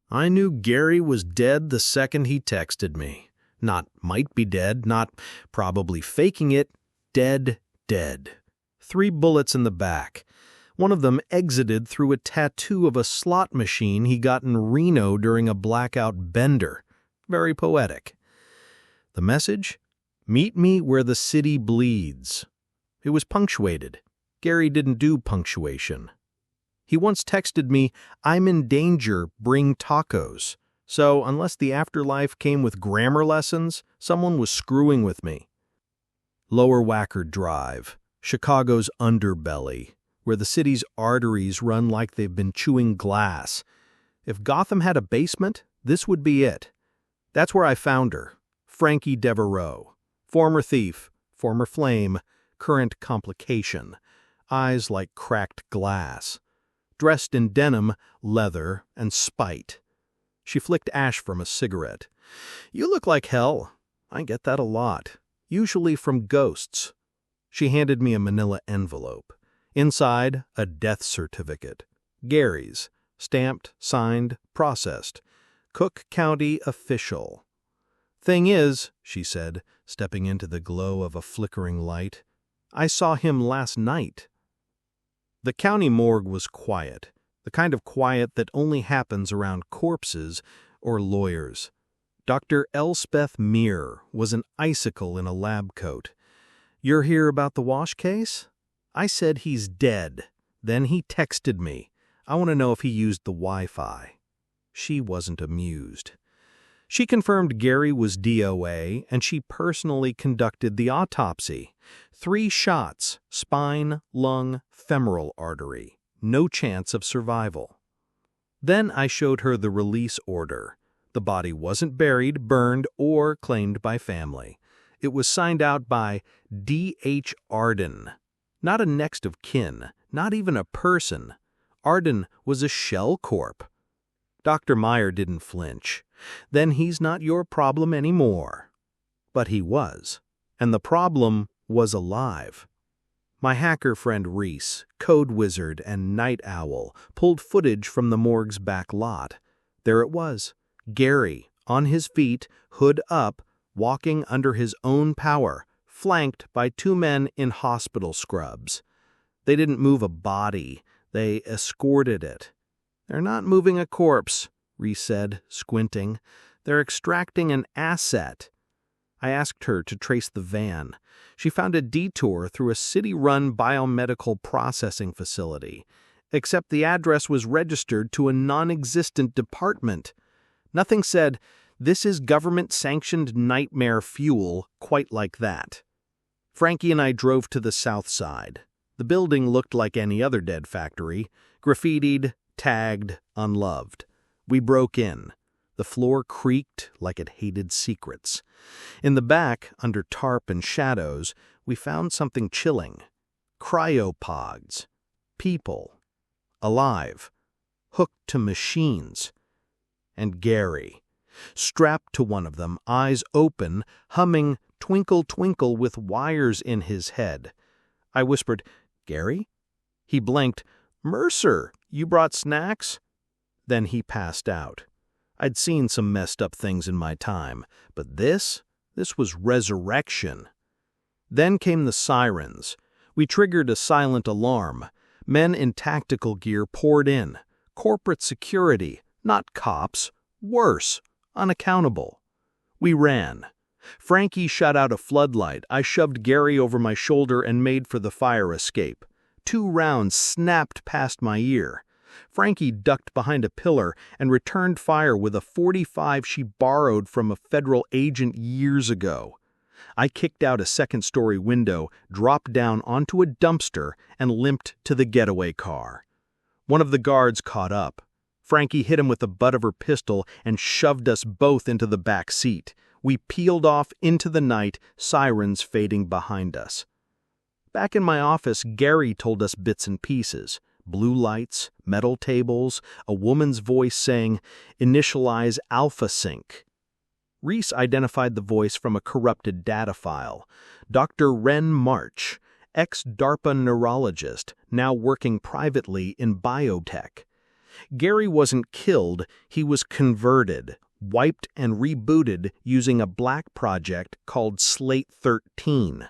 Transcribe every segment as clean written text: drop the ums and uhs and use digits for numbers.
I knew Gary was dead the second he texted me. Not might be dead, not probably faking it. Dead, dead. 3 bullets in the back. One of them exited through a tattoo of a slot machine he got in Reno during a blackout bender. Very poetic. The message? Meet me where the city bleeds. It was punctuated. Gary didn't do punctuation. He once texted me, I'm in danger, bring tacos. So, unless the afterlife came with grammar lessons, someone was screwing with me. Lower Wacker Drive, Chicago's underbelly, where the city's arteries run like they've been chewing glass. If Gotham had a basement, this would be it. That's where I found her, Frankie Devereaux. Former thief, former flame, current complication. Eyes like cracked glass. Dressed in denim, leather, and spite. She flicked ash from a cigarette. You look like hell. I get that a lot. Usually from ghosts. She handed me a manila envelope. Inside, a death certificate. Gary's. Stamped, signed, processed. Cook County official. Thing is, she said, stepping into the glow of a flickering light, I saw him last night. The county morgue was quiet, the kind of quiet that only happens around corpses or lawyers. Dr. Elspeth Meir was an icicle in a lab coat. You're here about the Wash case? I said he's dead. Then he texted me. I want to know if he used the Wi-Fi. She wasn't amused. She confirmed Gary was DOA, and she personally conducted the autopsy. 3 shots, spine, lung, femoral artery. No chance of survival. Then I showed her the release order. The body wasn't buried, burned, or claimed by family. It was signed out by D.H. Arden. Not a next of kin, not even a person. Arden was a shell corp. Dr. Meyer didn't flinch. Then he's not your problem anymore. But he was. And the problem was alive. My hacker friend Reese, code wizard and night owl, pulled footage from the morgue's back lot. There it was. Gary, on his feet, hood up, walking under his own power, flanked by 2 men in hospital scrubs. They didn't move a body. They escorted it. They're not moving a corpse, Reese said, squinting. They're extracting an asset. I asked her to trace the van. She found a detour through a city-run biomedical processing facility, except the address was registered to a non-existent department. Nothing said, this is government-sanctioned nightmare fuel, quite like that. Frankie and I drove to the south side. The building looked like any other dead factory, graffitied, tagged, unloved. We broke in. The floor creaked like it hated secrets. In the back, under tarp and shadows, we found something chilling. Cryopods. People. Alive. Hooked to machines. And Gary. Strapped to one of them, eyes open, humming Twinkle Twinkle with wires in his head. I whispered, Gary? He blinked. Mercer, you brought snacks? Then he passed out. I'd seen some messed up things in my time, but this was resurrection. Then came the sirens. We triggered a silent alarm. Men in tactical gear poured in. Corporate security, not cops. Worse, unaccountable. We ran. Frankie shut out a floodlight. I shoved Gary over my shoulder and made for the fire escape. 2 rounds snapped past my ear. Frankie ducked behind a pillar and returned fire with a .45 she borrowed from a federal agent years ago. I kicked out a second-story window, dropped down onto a dumpster, and limped to the getaway car. One of the guards caught up. Frankie hit him with the butt of her pistol and shoved us both into the back seat. We peeled off into the night, sirens fading behind us. Back in my office, Gary told us bits and pieces. Blue lights, metal tables, a woman's voice saying, "Initialize AlphaSync." Reese identified the voice from a corrupted data file. Dr. Ren March, ex-DARPA neurologist, now working privately in biotech. Gary wasn't killed, he was converted, wiped and rebooted using a black project called Slate 13.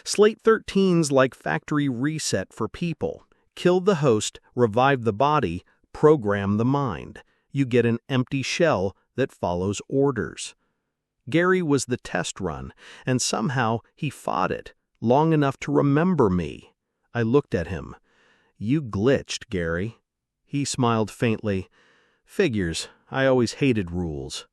Slate 13's like factory reset for people. Kill the host, revive the body, program the mind. You get an empty shell that follows orders. Gary was the test run, and somehow he fought it, long enough to remember me. I looked at him. "You glitched, Gary." He smiled faintly. "Figures, I always hated rules."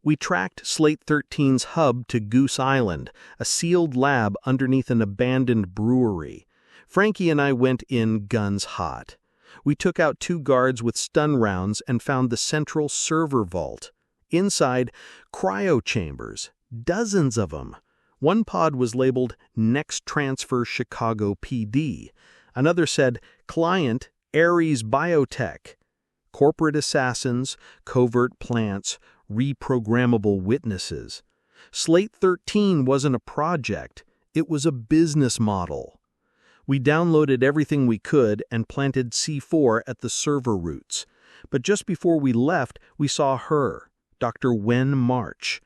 We tracked Slate 13's hub to Goose Island, a sealed lab underneath an abandoned brewery. Frankie and I went in guns hot. We took out 2 guards with stun rounds and found the central server vault. Inside, cryo chambers, dozens of them. One pod was labeled Next Transfer Chicago PD. Another said Client Ares Biotech. Corporate assassins, covert plants, reprogrammable witnesses. Slate 13 wasn't a project, it was a business model. We downloaded everything we could and planted C4 at the server routes. But just before we left, we saw her, Dr. Wen March.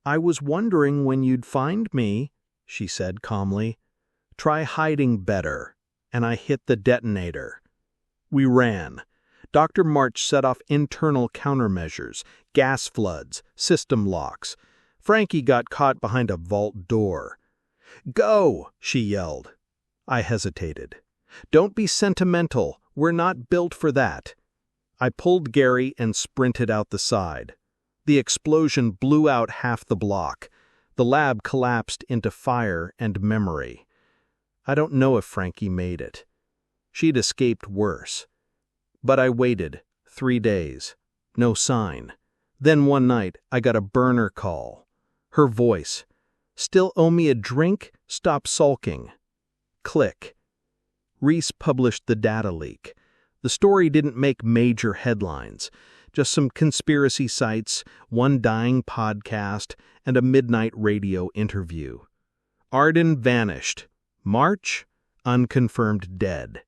"I was wondering when you'd find me," she said calmly. "Try hiding better." And I hit the detonator. We ran. Dr. March set off internal countermeasures, gas floods, system locks. Frankie got caught behind a vault door. "Go!" she yelled. I hesitated. "Don't be sentimental. We're not built for that." I pulled Gary and sprinted out the side. The explosion blew out half the block. The lab collapsed into fire and memory. I don't know if Frankie made it. She'd escaped worse. But I waited 3 days. No sign. Then one night, I got a burner call. Her voice. "Still owe me a drink? Stop sulking." Click. Reese published the data leak. The story didn't make major headlines. Just some conspiracy sites, one dying podcast, and a midnight radio interview. Arden vanished. March, unconfirmed dead.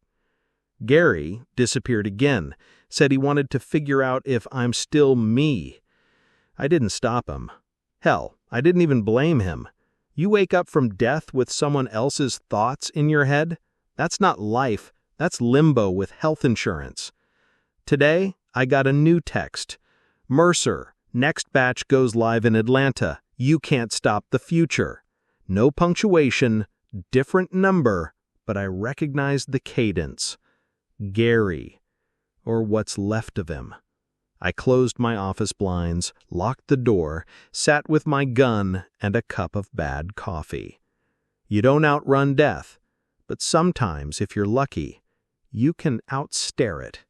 Gary disappeared again, said he wanted to figure out if I'm still me. I didn't stop him. Hell, I didn't even blame him. You wake up from death with someone else's thoughts in your head? That's not life, that's limbo with health insurance. Today, I got a new text. "Mercer, next batch goes live in Atlanta. You can't stop the future." No punctuation, different number, but I recognized the cadence. Gary, or what's left of him. I closed my office blinds, locked the door, sat with my gun and a cup of bad coffee. You don't outrun death, but sometimes, if you're lucky, you can outstare it.